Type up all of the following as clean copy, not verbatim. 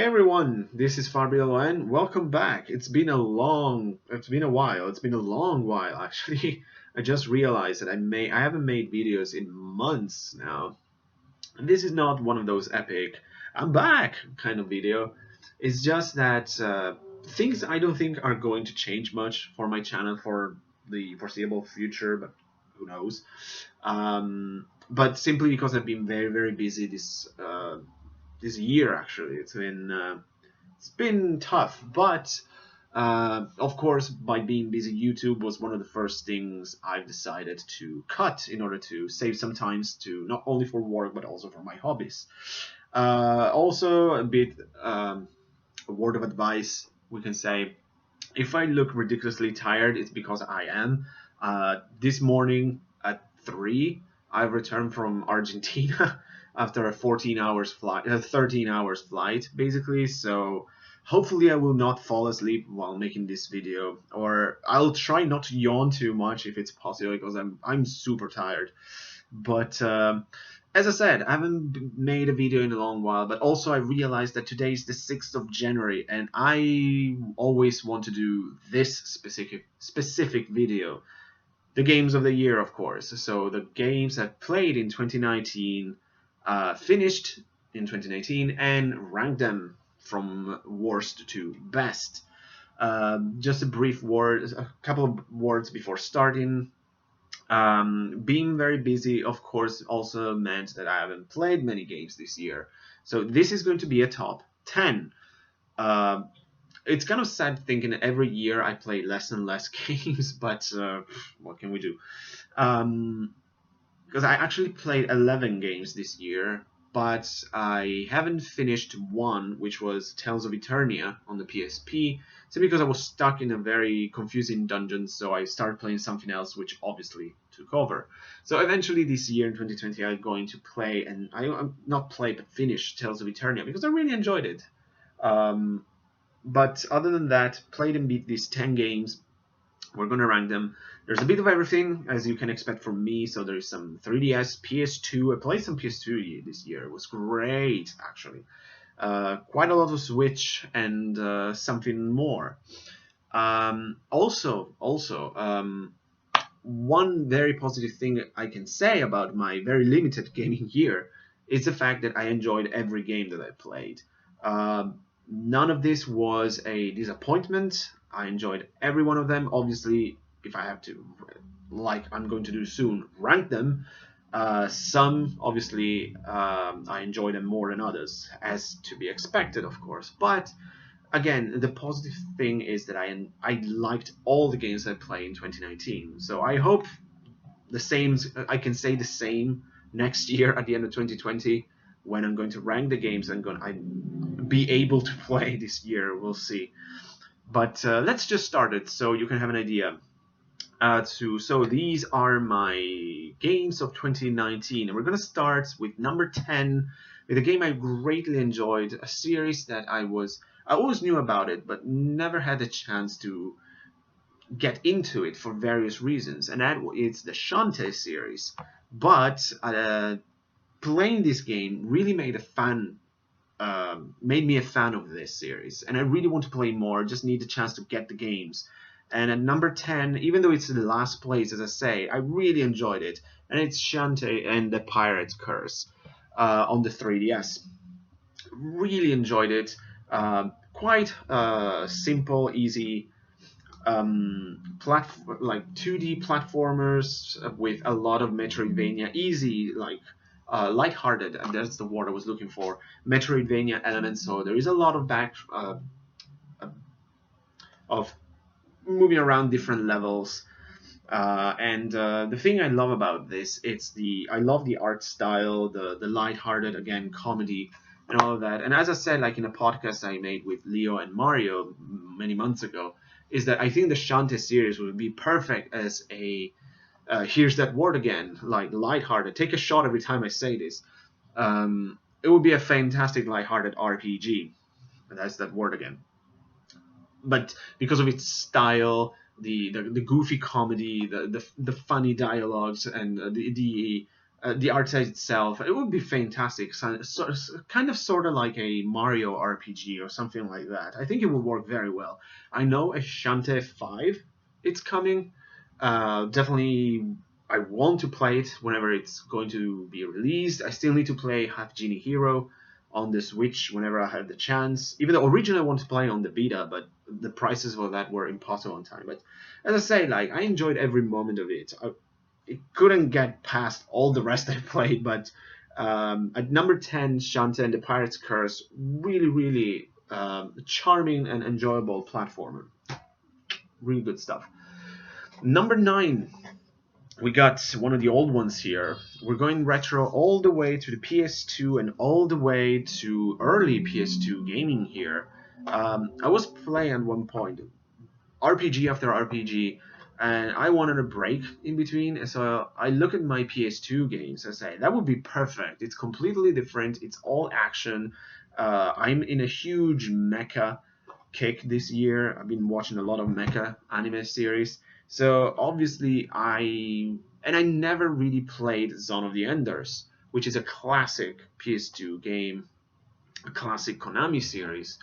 Hey everyone, this is Fabio and welcome back. It's been a long while actually. I just realized that I haven't made videos in months now. And this is not one of those epic I'm back kind of video. It's just that things I don't think are going to change much for my channel for the foreseeable future, but who knows. But simply because I've been very busy this year actually. It's been tough, but of course, by being busy, YouTube was one of the first things I've decided to cut in order to save some times to not only for work but also for my hobbies. Also, a bit a word of advice we can say: if I look ridiculously tired, it's because I am. This morning at 3, I returned from Argentina after a 14 hours flight, 13 hours flight, basically. So hopefully I will not fall asleep while making this video, or I'll try not to yawn too much if it's possible because I'm super tired. But as I said, I haven't made a video in a long while, but also I realized that today is the 6th of January and I always want to do this specific video. The games of the year, of course. So the games I've played in 2019, finished in 2019, and ranked them from worst to best. Just a couple of words before starting. Being very busy, of course, also meant that I haven't played many games this year. So this is going to be a top 10. Uh, it's kind of sad thinking that every year I play less and less games, but what can we do? Because I actually played 11 games this year, but I haven't finished one, which was Tales of Eternia on the PSP. So because I was stuck in a very confusing dungeon, so I started playing something else, which obviously took over. So eventually this year in 2020, I'm going to play, and I'm not play, but finish Tales of Eternia because I really enjoyed it. Um, but other than that, played and beat these 10 games. We're going to rank them. There's a bit of everything, as you can expect from me. So there's some 3DS, PS2. I played some PS2 this year. It was great, actually. Quite a lot of Switch and something more. Also, one very positive thing I can say about my very limited gaming year is the fact that I enjoyed every game that I played. None of this was a disappointment. I enjoyed every one of them. Obviously, if I have to, like I'm going to do soon, rank them, some obviously I enjoy them more than others, as to be expected, of course. But again, the positive thing is that I liked all the games I played in 2019. So I hope I can say the same next year at the end of 2020 when I'm going to rank the games I'm going to be able to play this year. We'll see. But let's just start it so you can have an idea. So these are my games of 2019, and we're gonna start with number 10 with a game I greatly enjoyed, a series that I always knew about it, but never had the chance to get into it for various reasons, and that is the Shantae series. But playing this game really made me a fan of this series, and I really want to play more. Just need the chance to get the games. And at number 10, even though it's the last place, as I say, I really enjoyed it, and it's Shantae and the Pirate's Curse on the 3DS. Really enjoyed it. Quite simple, easy, like 2D platformers with a lot of Metroidvania, easy, like lighthearted, and that's the word I was looking for. Metroidvania elements, so there is a lot of of moving around different levels. And the thing I love about this, I love the art style, the lighthearted, again, comedy, and all of that. And as I said, like in a podcast I made with Leo and Mario many months ago, is that I think the Shantae series would be perfect as a here's that word again, like lighthearted. Take a shot every time I say this. It would be a fantastic lighthearted RPG. And that's that word again. But because of its style, the goofy comedy, the funny dialogues, and the art style itself, it would be fantastic. Kind of sort of like a Mario RPG or something like that. I think it would work very well. I know a Shantae 5 it's coming. Definitely I want to play it whenever it's going to be released. I still need to play Half Genie Hero on the Switch whenever I have the chance. Even though originally I want to play on the Vita, but the prices for that were impossible on time. But as I say, like I enjoyed every moment of it. It couldn't get past all the rest I played, but at number 10, Shantae and the Pirate's Curse, really, really charming and enjoyable platformer. Really good stuff. Number 9, we got one of the old ones here. We're going retro all the way to the PS2 and all the way to early PS2 gaming here. I was playing at one point RPG after RPG, and I wanted a break in between. And so I look at my PS2 games and say that would be perfect. It's completely different. It's all action. I'm in a huge mecha kick this year. I've been watching a lot of mecha anime series. So obviously I never really played Zone of the Enders, which is a classic PS2 game, a classic Konami series.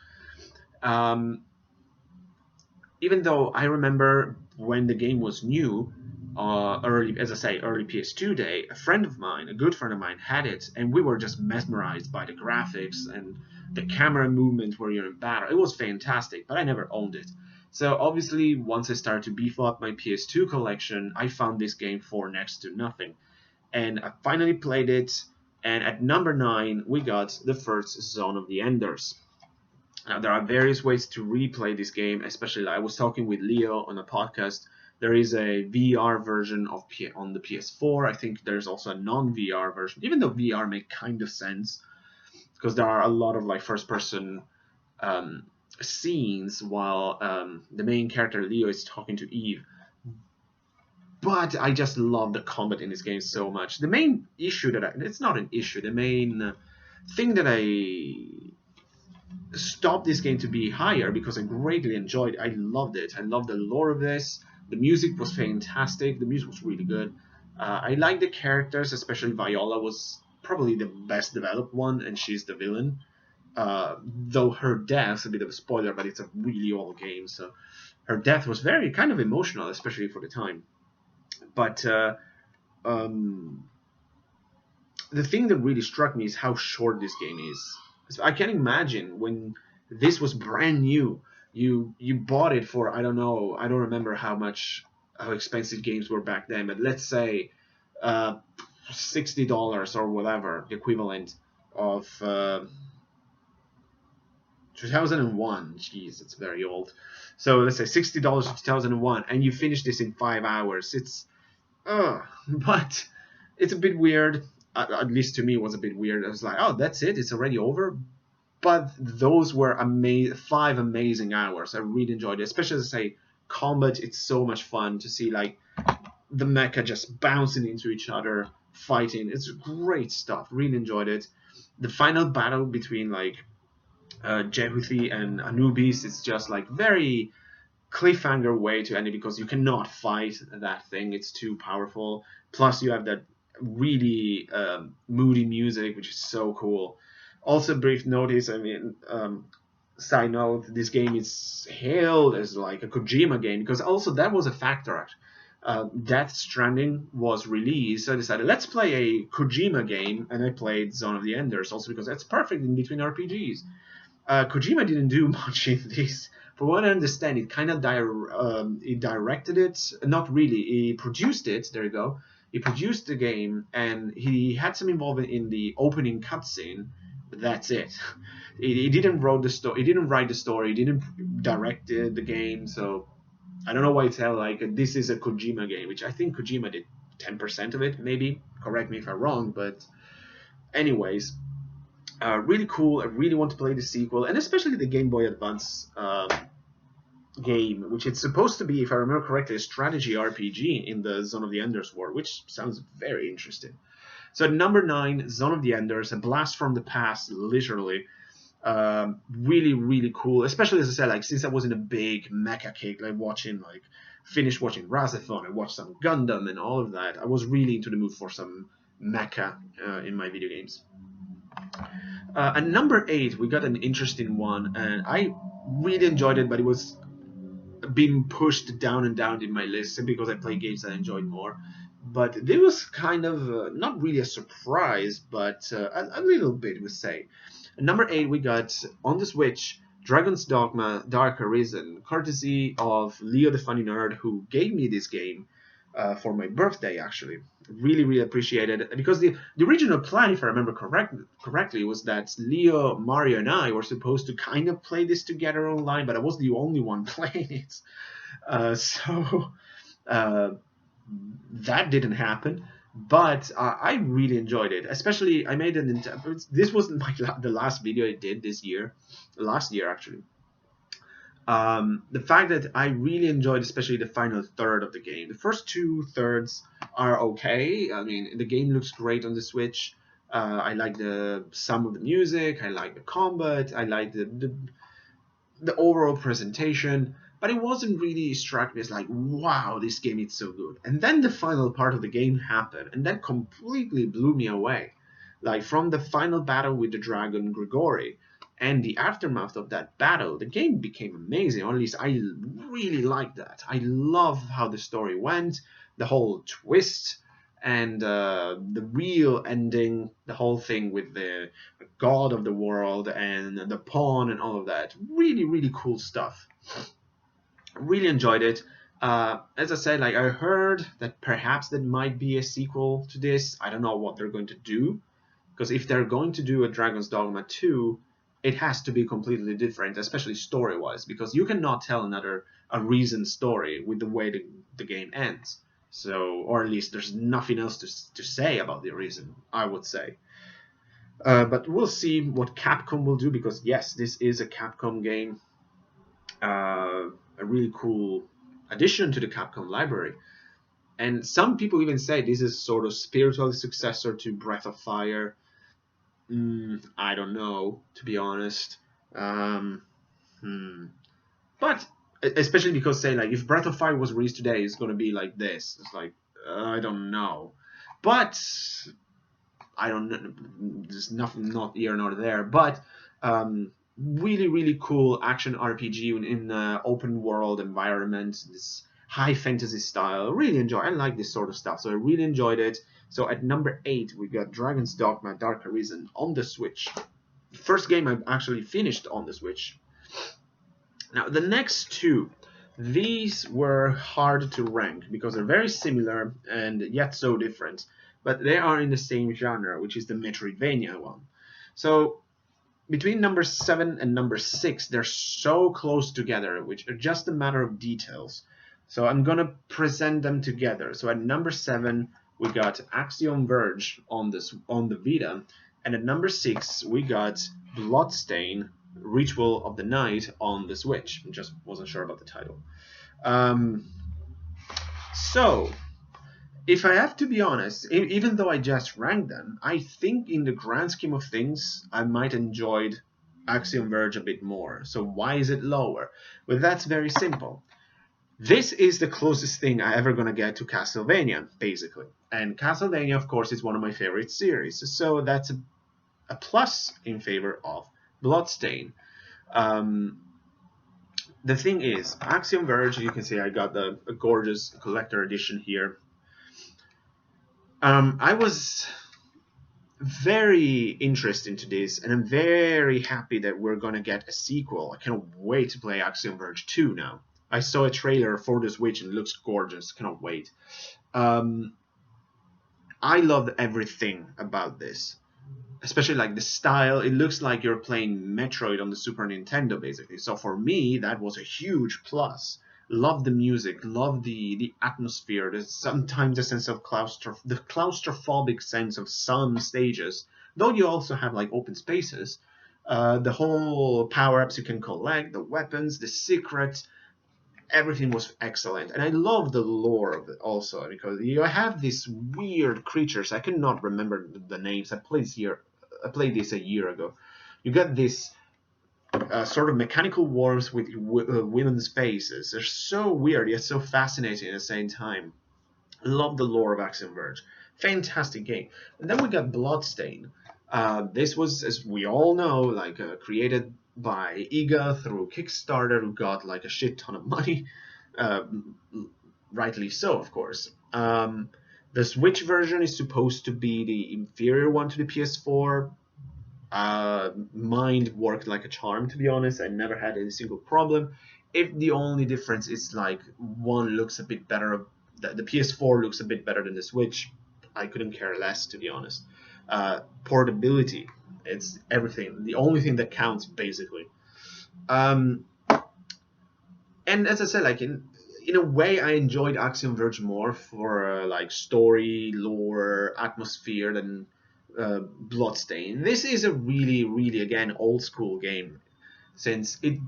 Even though I remember when the game was new, early, as I say, early PS2 day, a friend of mine, a good friend of mine, had it, and we were just mesmerized by the graphics and the camera movement where you're in battle. It was fantastic, but I never owned it. So obviously, once I started to beef up my PS2 collection, I found this game for next to nothing. And I finally played it, and at number 9, we got the first Zone of the Enders. Now, there are various ways to replay this game, especially like I was talking with Leo on a podcast. There is a VR version on the PS4. I think there's also a non-VR version, even though VR makes kind of sense because there are a lot of like first-person scenes while the main character Leo is talking to Eve. But I just love the combat in this game so much. The main issue it's not an issue. The main thing that I stopped this game to be higher because I greatly enjoyed it. I loved it. I loved the lore of this. The music was fantastic. The music was really good. I liked the characters, especially Viola was probably the best developed one, and she's the villain. Though her death's a bit of a spoiler, but it's a really old game, so her death was very kind of emotional, especially for the time. But the thing that really struck me is how short this game is. So I can imagine when this was brand new, you bought it for, I don't know, I don't remember how expensive games were back then, but let's say $60 or whatever, the equivalent of 2001. Jeez, it's very old. So let's say $60 in 2001, and you finish this in 5 hours. But it's a bit weird. At least to me, it was a bit weird. I was like, oh, that's it? It's already over? But those were 5 amazing hours. I really enjoyed it. Especially, as I say, combat, it's so much fun to see, like, the mecha just bouncing into each other, fighting. It's great stuff. Really enjoyed it. The final battle between, like, Jehuthi and Anubis is just, like, very cliffhanger way to end it because you cannot fight that thing. It's too powerful. Plus, you have that really moody music, which is so cool. Also, brief notice, side note, this game is hailed as like a Kojima game because also that was a factor. Death Stranding was released, so I decided let's play a Kojima game, and I played Zone of the Enders also because that's perfect in between RPGs. Kojima didn't do much in this. For what I understand, it kind of he directed it, not really, he produced it, there you go. He produced the game, and he had some involvement in the opening cutscene, but that's it. He didn't write the story. He didn't write the story. He didn't direct the game. So I don't know why it's held like this is a Kojima game, which I think Kojima did 10% of it, maybe. Correct me if I'm wrong, but anyways, really cool. I really want to play the sequel, and especially the Game Boy Advance game, which it's supposed to be, if I remember correctly, a strategy RPG in the Zone of the Enders world, which sounds very interesting. So at number 9, Zone of the Enders, a blast from the past, literally. Really, really cool. Especially, as I said, like since I was in a big mecha kick, like finished watching Razethon, I watched some Gundam and all of that. I was really into the mood for some mecca in my video games. At number 8, we got an interesting one, and I really enjoyed it, but it was being pushed down and down in my list simply because I play games that I enjoyed more. But this was kind of not really a surprise, but a little bit, we say. At number 8, we got on the Switch Dragon's Dogma Dark Arisen, courtesy of Leo the Funny Nerd, who gave me this game for my birthday, actually. Really, really appreciated it. Because the original plan, if I remember correctly, was that Leo, Mario, and I were supposed to kind of play this together online, but I was the only one playing it. So that didn't happen. But I really enjoyed it. Especially, I made an. This wasn't the last video I did this year. Last year, actually. The fact that I really enjoyed especially the final third of the game. The first 2/3 are okay. I mean, the game looks great on the Switch. I like some of the music. I like the combat. I like the overall presentation. But it wasn't really struck me as like, wow, this game is so good. And then the final part of the game happened, and that completely blew me away. Like from the final battle with the dragon Grigori and the aftermath of that battle, the game became amazing. Or at least I really liked that. I love how the story went, the whole twist, and the real ending, the whole thing with the god of the world and the pawn and all of that. Really, really cool stuff. Really enjoyed it. As I said, like I heard that perhaps there might be a sequel to this. I don't know what they're going to do, because if they're going to do a Dragon's Dogma 2, it has to be completely different, especially story-wise, because you cannot tell a reasoned story with the way the game ends. So, or at least there's nothing else to say about the reason, I would say. But we'll see what Capcom will do, because yes, this is a Capcom game. A really cool addition to the Capcom library. And some people even say this is sort of spiritual successor to Breath of Fire. I don't know, to be honest. But especially because, say, like if Breath of Fire was released today, it's gonna be like this. It's like I don't know, but I don't know. There's nothing, not here nor there. But really, really cool action RPG in an open world environment. This high fantasy style. Really enjoy. I like this sort of stuff, so I really enjoyed it. So at number 8, we got Dragon's Dogma Dark Arisen on the Switch. The first game I actually finished on the Switch. Now, the next two, these were hard to rank because they're very similar and yet so different. But they are in the same genre, which is the Metroidvania one. So between number 7 and number 6, they're so close together, which are just a matter of details. So I'm going to present them together. So at number 7, we got Axiom Verge on the Vita, and at number 6 we got Bloodstain Ritual of the Night on the Switch. I just wasn't sure about the title. So if I have to be honest, even though I just ranked them, I think in the grand scheme of things I might enjoyed Axiom Verge a bit more. So why is it lower? Well, that's very simple. This is the closest thing I ever gonna get to Castlevania, basically. And Castlevania, of course, is one of my favorite series. So that's a plus in favor of Bloodstain. The thing is, Axiom Verge, you can see I got a gorgeous collector edition here. I was very interested into this, and I'm very happy that we're gonna get a sequel. I cannot wait to play Axiom Verge 2 now. I saw a trailer for the Switch and it looks gorgeous. Cannot wait. I loved everything about this, especially like the style. It looks like you're playing Metroid on the Super Nintendo, basically. So for me, that was a huge plus. Love the music, love the atmosphere. There's sometimes a sense of the claustrophobic sense of some stages, though you also have like open spaces. The whole power-ups you can collect, the weapons, the secrets. Everything was excellent, and I love the lore of it also, because you have these weird creatures. I cannot remember the names. I played this a year ago. You got this sort of mechanical worms with women's faces. They're so weird yet so fascinating at the same time. I love the lore of Axiom Verge. Fantastic game. And then we got Bloodstain. This was, as we all know, like created by Iga through Kickstarter, who got like a shit ton of money. Uh, Rightly so, of course. The Switch version is supposed to be the inferior one to the PS4. Mine worked like a charm, to be honest. I never had any single problem. If the only difference is like one looks a bit better, the PS4 looks a bit better than the Switch, I couldn't care less, to be honest. Portability, it's everything. The only thing that counts, basically. Um, and as I said, like in a way, I enjoyed Axiom Verge more for like story, lore, atmosphere than Bloodstain. This is a really, really again old school game, since it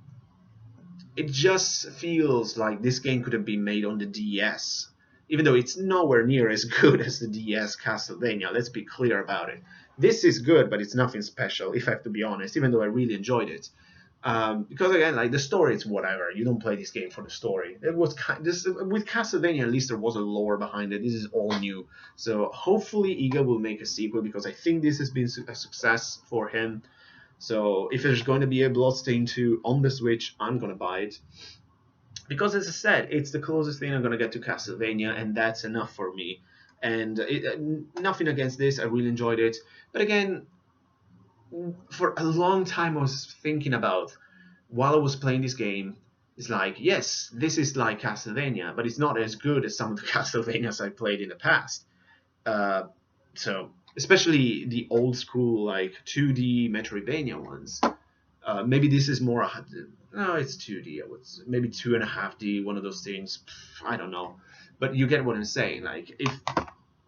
just feels like this game could have been made on the DS, even though it's nowhere near as good as the DS Castlevania. Let's be clear about it. This is good, but it's nothing special, if I have to be honest. Even though I really enjoyed it. Because again, like the story, it's whatever. You don't play this game for the story. It was this with Castlevania. At least there was a lore behind it. This is all new. So hopefully, Iga will make a sequel because I think this has been a success for him. So if there's going to be a Bloodstained 2 on the Switch, I'm gonna buy it. Because as I said, it's the closest thing I'm gonna get to Castlevania, and that's enough for me. And nothing against this. I really enjoyed it. But again, for a long time I was thinking about while I was playing this game. It's like, yes, this is like Castlevania, but it's not as good as some of the Castlevanias I played in the past. So especially the old school like 2D Metroidvania ones. Maybe this is more. No, it's 2D. Maybe 2.5D. One of those things. I don't know, but you get what I'm saying. Like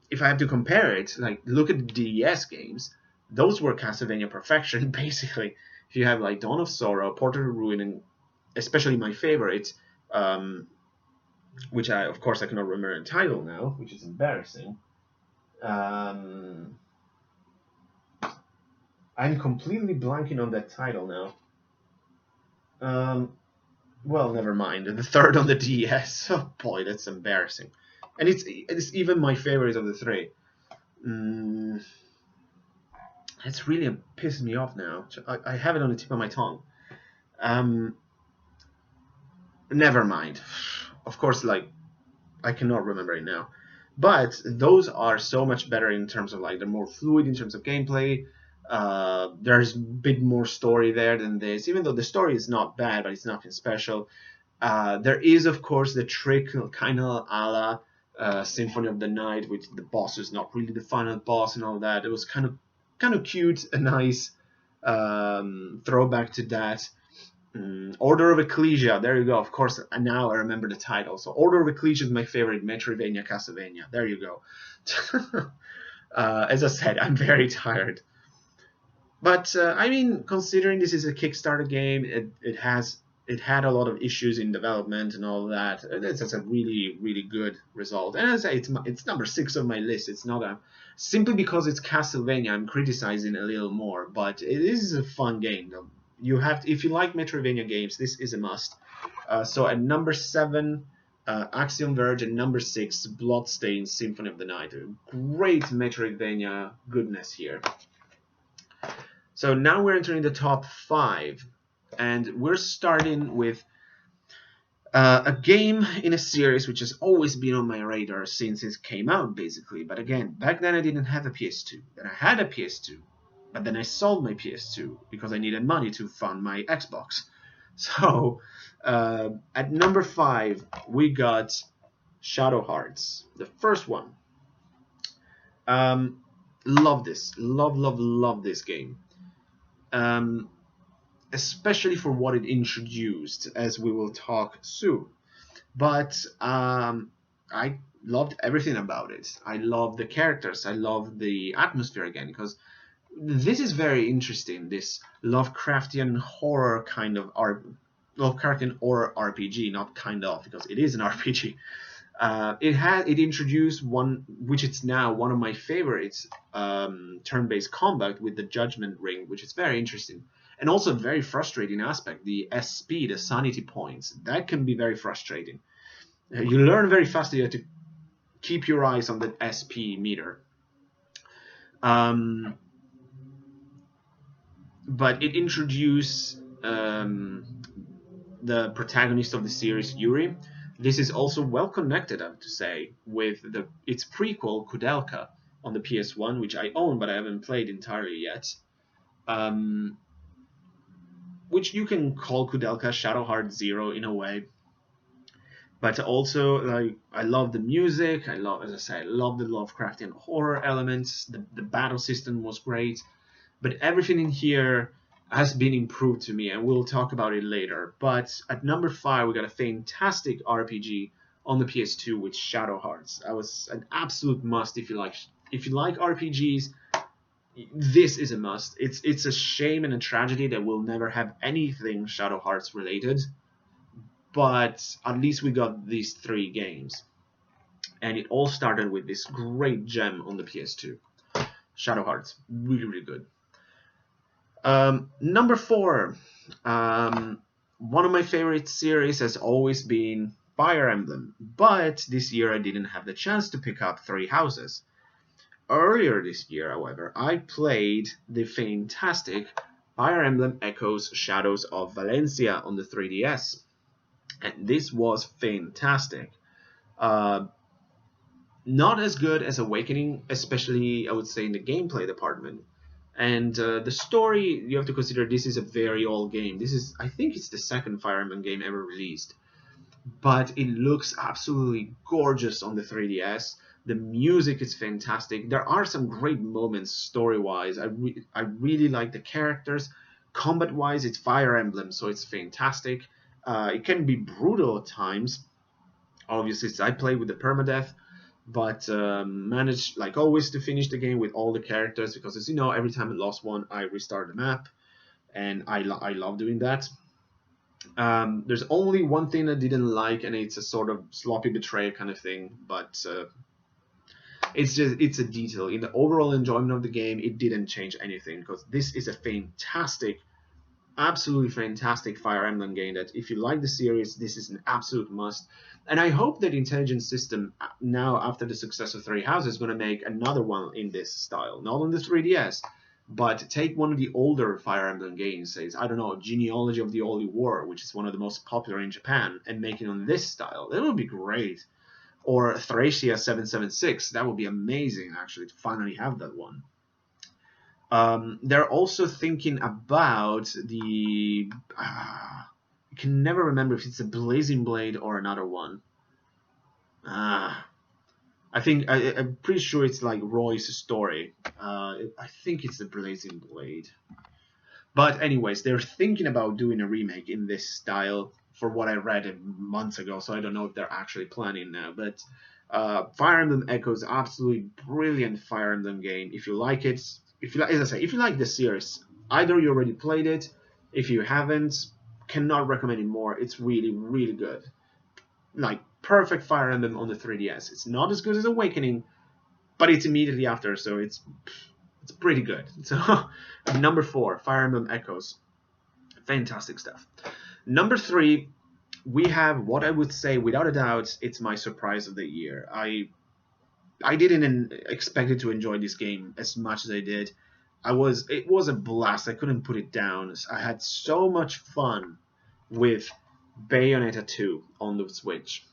if I have to compare it, like look at the DS games. Those were Castlevania perfection, basically. If you have like Dawn of Sorrow, Portal of Ruin, and especially my favorite, which I of course I cannot remember the title now, which is embarrassing. I'm completely blanking on that title now. Well, never mind. The third on the DS. Oh boy, that's embarrassing. And it's even my favorite of the three. It's really pissing me off now. I have it on the tip of my tongue. Never mind. Of course, like I cannot remember it now. But those are so much better in terms of like they're more fluid in terms of gameplay. There's a bit more story there than this, even though the story is not bad, but it's nothing special. There is, of course, the trick, kind of a la Symphony of the Night, which the boss is not really the final boss and all that. It was kind of cute, a nice throwback to that. Order of Ecclesia, there you go. Of course, now I remember the title. So Order of Ecclesia is my favorite Metroidvania Castlevania. There you go. As I said, I'm very tired. But I mean, considering this is a Kickstarter game, it had a lot of issues in development and all that. That's a really, really good result. And as I say, it's number 6 on my list. It's not simply because it's Castlevania. I'm criticizing a little more, but it is a fun game. Though. You have if you like Metroidvania games, this is a must. So at number 7, Axiom Verge, and number 6, Bloodstained Symphony of the Night. Great Metroidvania goodness here. So now we're entering the top 5, and we're starting with a game in a series which has always been on my radar since it came out, basically. But again, back then I didn't have a PS2. Then I had a PS2, but then I sold my PS2 because I needed money to fund my Xbox. So at number 5, we got Shadow Hearts, the first one. Love this. Love this game. Especially for what it introduced, as we will talk soon. But I loved everything about it. I love the characters. I love the atmosphere again, because this is very interesting. This Lovecraftian horror kind of Lovecraftian horror RPG, not kind of, because it is an RPG. It introduced one, which is now one of my favorites, turn-based combat with the Judgment Ring, which is very interesting. And also a very frustrating aspect, the SP, the sanity points. That can be very frustrating. You learn very fast that you have to keep your eyes on the SP meter. Um, but it introduced the protagonist of the series, Yuri. This is also well connected, I have to say, with its prequel, Kudelka, on the PS1, which I own but I haven't played entirely yet. Um, which you can call Kudelka Shadow Heart Zero in a way. But also, like, I love the music. I love, as I said, I love the Lovecraftian horror elements. The battle system was great, but everything in here has been improved to me, and we'll talk about it later. But at number 5, we got a fantastic RPG on the PS2 with Shadow Hearts. That was an absolute must if you like RPGs. This is a must. It's a shame and a tragedy that we'll never have anything Shadow Hearts related, but at least we got these 3 games, and it all started with this great gem on the PS2, Shadow Hearts. Really, really good. Number 4, one of my favorite series has always been Fire Emblem, but this year I didn't have the chance to pick up Three Houses. Earlier this year, however, I played the fantastic Fire Emblem Echoes Shadows of Valencia on the 3DS, and this was fantastic. Uh, Not as good as Awakening, especially I would say in the gameplay department. And the story, you have to consider this is a very old game. I think it's the second Fire Emblem game ever released. But it looks absolutely gorgeous on the 3DS. The music is fantastic. There are some great moments story-wise. I really like the characters. Combat-wise, it's Fire Emblem, so it's fantastic. It can be brutal at times. Obviously, I play with the permadeath, but managed, like always, to finish the game with all the characters, because as you know, every time I lost one, I restart the map, and I love doing that. There's only one thing I didn't like, and it's a sort of sloppy betrayal kind of thing, but it's a detail. In the overall enjoyment of the game, it didn't change anything, because this is a fantastic, absolutely fantastic Fire Emblem game that if you like the series, this is an absolute must. And I hope that Intelligent System, now after the success of Three Houses, is going to make another one in this style, not on the 3DS, but take one of the older Fire Emblem games, say, I don't know, Genealogy of the Holy War, which is one of the most popular in Japan, and make it on this style. That would be great. Or Thracia 776, that would be amazing, actually, to finally have that one. They're also thinking about the. I can never remember if it's a Blazing Blade or another one. I'm pretty sure it's like Roy's story. I think it's the Blazing Blade. But anyways, they're thinking about doing a remake in this style. For what I read months ago, so I don't know if they're actually planning now. But Fire Emblem Echoes, absolutely brilliant Fire Emblem game. If you like it, as I say, if you like the series, either you already played it. If you haven't, cannot recommend it more. It's really, really good. Like perfect Fire Emblem on the 3DS. It's not as good as Awakening, but it's immediately after, so it's pretty good. So number 4, Fire Emblem Echoes, fantastic stuff. Number 3, we have what I would say, without a doubt, it's my surprise of the year. I didn't expect it to enjoy this game as much as I did. It was a blast. I couldn't put it down. I had so much fun with Bayonetta 2 on the Switch.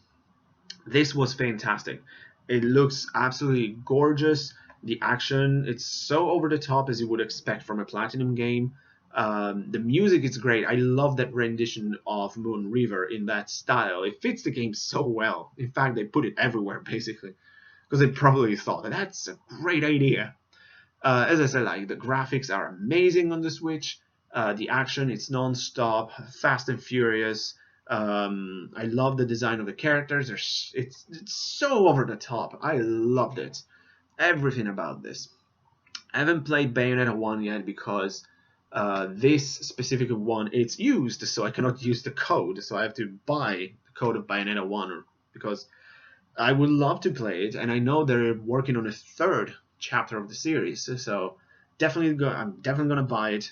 This was fantastic. It looks absolutely gorgeous. The action, it's so over the top as you would expect from a Platinum game. The music is great. I love that rendition of Moon River in that style. It fits the game so well. In fact, they put it everywhere, basically, because they probably thought that that's a great idea. As I said, like the graphics are amazing on the Switch. The action, it's non-stop, fast and furious. I love the design of the characters. It's so over the top. I loved it. Everything about this. I haven't played Bayonetta 1 yet because this specific one, it's used, so I cannot use the code. So I have to buy the code of Bayonetta 1 because I would love to play it, and I know they're working on a 3rd chapter of the series. So I'm definitely gonna buy it.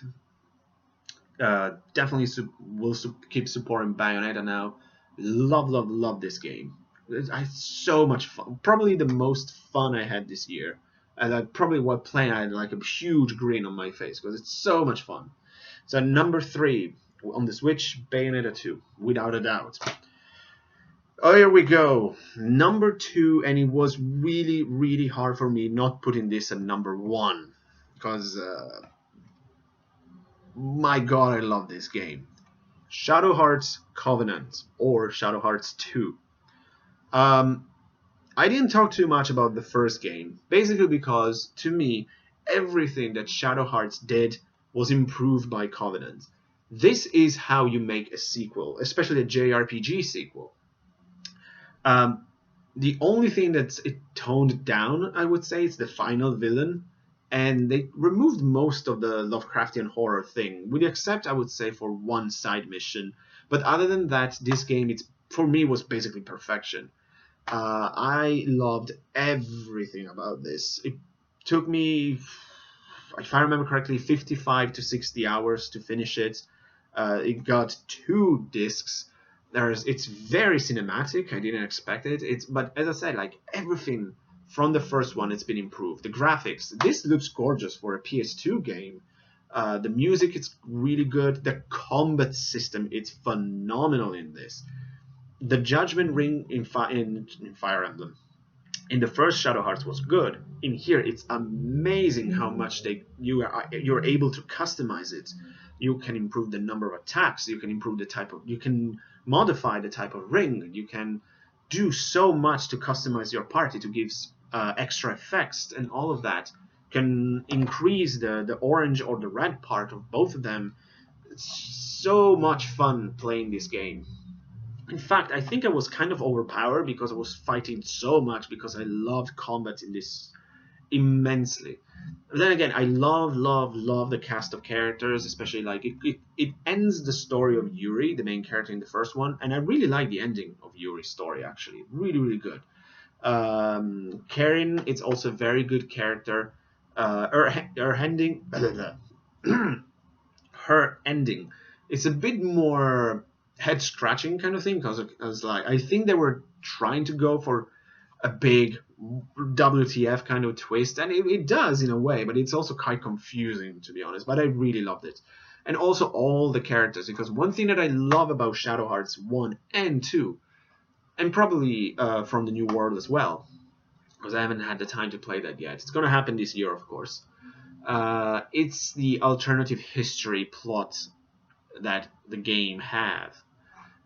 Definitely will keep supporting Bayonetta now. Love this game. It's so much fun. Probably the most fun I had this year And I probably while playing, I had like a huge grin on my face because it's so much fun. So number 3 on the Switch, Bayonetta 2, without a doubt. Oh, here we go. Number 2, and it was really, really hard for me not putting this at number 1 because my god, I love this game. Shadow Hearts Covenant, or Shadow Hearts 2. I didn't talk too much about the first game, basically because, to me, everything that Shadow Hearts did was improved by Covenant. This is how you make a sequel, especially a JRPG sequel. The only thing that's it toned down, I would say, is the final villain, and they removed most of the Lovecraftian horror thing, with the except, I would say, for one side mission. But other than that, this game, it's for me, was basically perfection. I loved everything about this. It took me, if I remember correctly, 55 to 60 hours to finish it. It got 2 discs. It's very cinematic. I didn't expect it. But as I said, like everything from the first one, it's been improved. The graphics, this looks gorgeous for a PS2 game. The music is really good. The combat system, it's phenomenal in this. The Judgment Ring in Fire Emblem, in the first Shadow Hearts, was good. In here, it's amazing how much you're able to customize it. You can improve the number of attacks. You can improve you can modify the type of ring. You can do so much to customize your party to give extra effects, and all of that can increase the orange or the red part of both of them. It's so much fun playing this game. In fact, I think I was kind of overpowered because I was fighting so much because I loved combat in this immensely. But then again, I love the cast of characters, especially like it ends the story of Yuri, the main character in the first one, and I really like the ending of Yuri's story actually. Really, really good. Karin, it's also a very good character. Her ending, her ending, it's a bit more head scratching kind of thing because like I think they were trying to go for a big WTF kind of twist, and it does in a way, but it's also quite confusing to be honest. But I really loved it, and also all the characters, because one thing that I love about Shadow Hearts 1 and 2, and probably from the New World as well, because I haven't had the time to play that yet. It's going to happen this year, of course. It's the alternative history plot that the game have,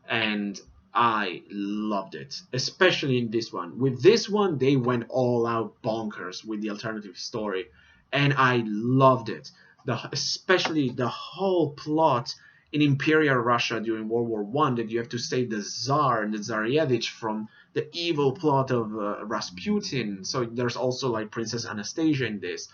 and I loved it, especially in this one. With this one, they went all out bonkers with the alternative story, and I loved it. Especially the whole plot in Imperial Russia during World War One, that you have to save the Tsar and the Tsarevich from the evil plot of Rasputin. So there's also like Princess Anastasia in this.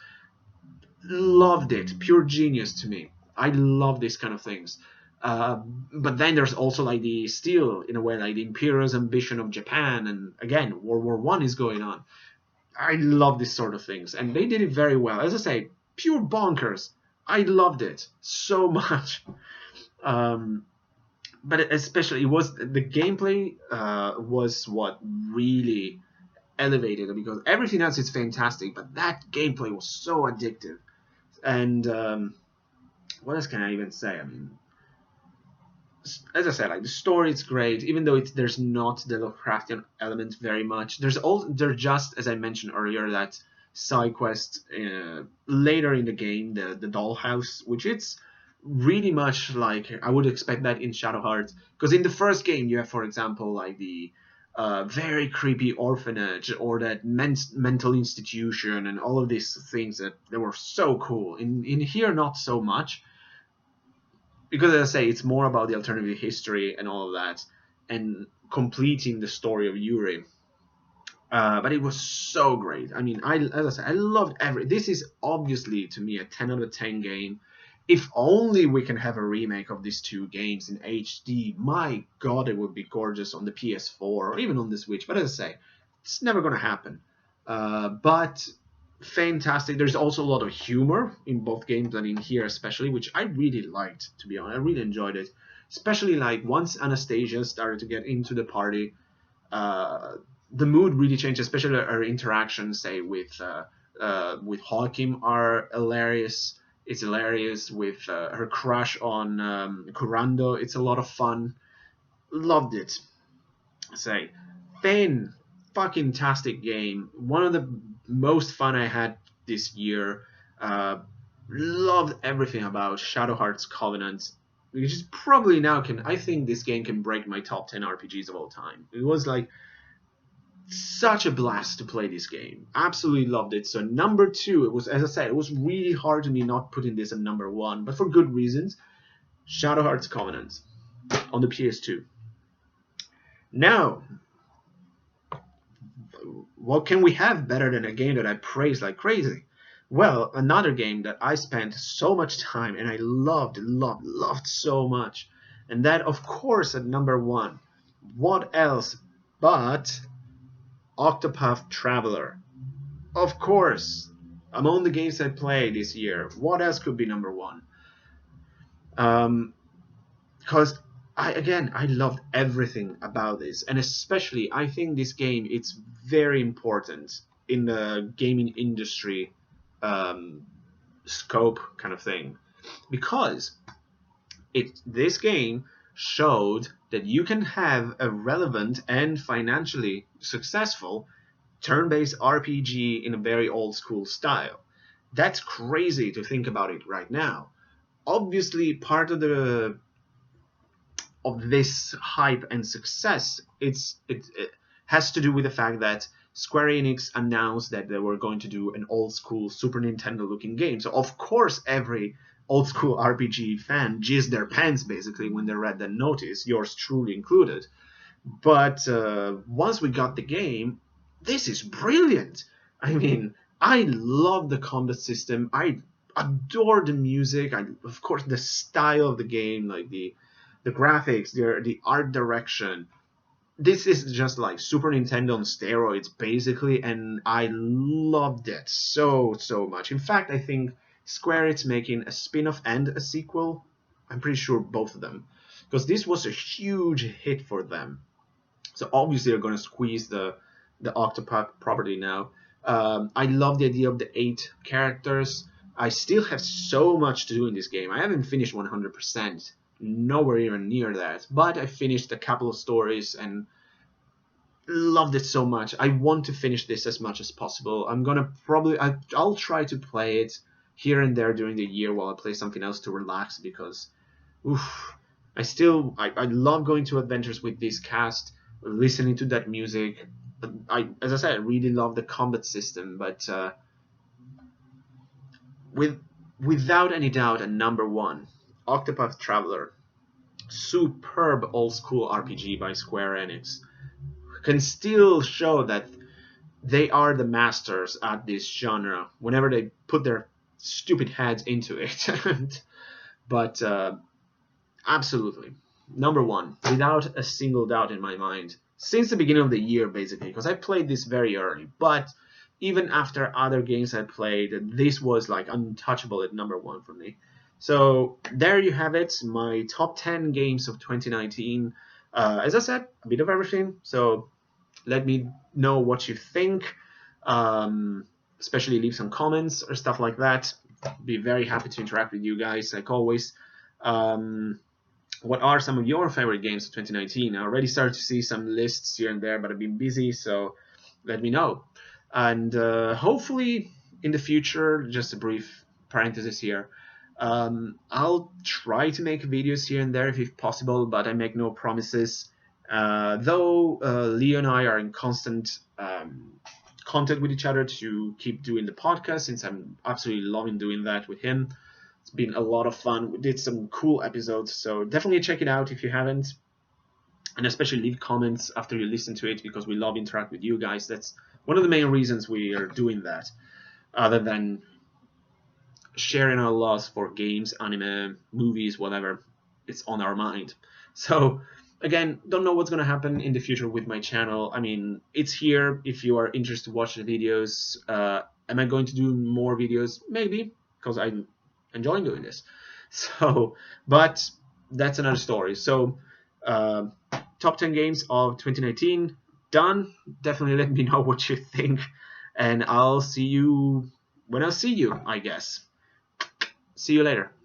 Loved it. Pure genius to me. I love these kind of things. But then there's also like the still in a way like the imperialist ambition of Japan, and again World War One is going on. I love these sort of things, and they did it very well. As I say, pure bonkers. I loved it so much. But especially it was the gameplay was what really elevated it, because everything else is fantastic, but that gameplay was so addictive. And what else can I even say? I mean, as I said, like the story is great, even though there's not the Lovecraftian element very much. There's just, as I mentioned earlier, that side quest later in the game, the dollhouse, which it's really much like I would expect that in Shadow Hearts, because in the first game you have, for example, like the very creepy orphanage or that mental institution and all of these things that they were so cool. In here, not so much, because as I say, it's more about the alternative history and all of that, and completing the story of Yuri. But it was so great. I mean, as I said, I loved This is obviously to me a 10 out of 10 game. If only we can have a remake of these two games in HD. My God, it would be gorgeous on the PS4 or even on the Switch. But as I say, it's never going to happen. But fantastic. There's also a lot of humor in both games and in here especially, which I really liked, to be honest. I really enjoyed it. Especially like once Anastasia started to get into the party, the mood really changed, especially her interaction, say, with with Hakim are hilarious. It's hilarious with her crush on Kurando. It's a lot of fun. Loved it. Say, fan fucking tastic game. One of the most fun I had this year. Uh, Loved everything about Shadow Hearts Covenant. Which is probably now can I think this game can break my top 10 RPGs of all time. It was like such a blast to play this game. Absolutely loved it. So number 2, it was, as I said, it was really hard to me not putting this at number 1, but for good reasons. Shadow Hearts Covenant on the PS2. Now, what can we have better than a game that I praise like crazy? Well, another game that I spent so much time and I loved so much. And that, of course, at number 1. What else but Octopath Traveler? Of course, among the games I played this year, what else could be number 1? Because I loved everything about this, and especially I think this game it's very important in the gaming industry scope kind of thing, because this game showed that you can have a relevant and financially successful turn-based RPG in a very old school style. That's crazy to think about it right now. Obviously, part of this hype and success, it has to do with the fact that Square Enix announced that they were going to do an old school Super Nintendo looking game. So of course every old school RPG fan jizzed their pants basically when they read that notice, yours truly included. But once we got the game, this is brilliant. I mean, I love the combat system. I adore the music. Of course, the style of the game, like the graphics, the art direction. This is just like Super Nintendo on steroids, basically, and I loved it so much. In fact, I think Square is making a spin-off and a sequel. I'm pretty sure both of them, because this was a huge hit for them. So obviously they're going to squeeze the Octopath property now. I love the idea of the 8 characters. I still have so much to do in this game. I haven't finished 100%, nowhere even near that. But I finished a couple of stories and loved it so much. I want to finish this as much as possible. I'm gonna probably I'll try to play it here and there during the year while I play something else to relax, because I love going to adventures with this cast, listening to that music. As I said, I really love the combat system, but without any doubt, at number 1, Octopath Traveler, superb old school RPG by Square Enix, can still show that they are the masters at this genre whenever they put their stupid heads into it. But absolutely, number 1, without a single doubt in my mind, since the beginning of the year, basically, because I played this very early. But even after other games I played, this was like untouchable at number 1 for me. So there you have it, my top 10 games of 2019. As I said, a bit of everything. So let me know what you think. Especially leave some comments or stuff like that. Be very happy to interact with you guys, like always. What are some of your favorite games of 2019? I already started to see some lists here and there, but I've been busy, so let me know. And hopefully in the future, just a brief parenthesis here, I'll try to make videos here and there if possible, but I make no promises. Though Leo and I are in constant contact with each other to keep doing the podcast, since I'm absolutely loving doing that with him. It's been a lot of fun. We did some cool episodes, so definitely check it out if you haven't. And especially leave comments after you listen to it, because we love interact with you guys. That's one of the main reasons we are doing that, other than sharing our loves for games, anime, movies, whatever. It's on our mind. So again, don't know what's going to happen in the future with my channel. I mean, it's here if you are interested to watch the videos. Am I going to do more videos? Maybe, because I'm enjoying doing this. So, but that's another story. So, top 10 games of 2019 done. Definitely let me know what you think. and I'll see you when I see you, I guess. See you later.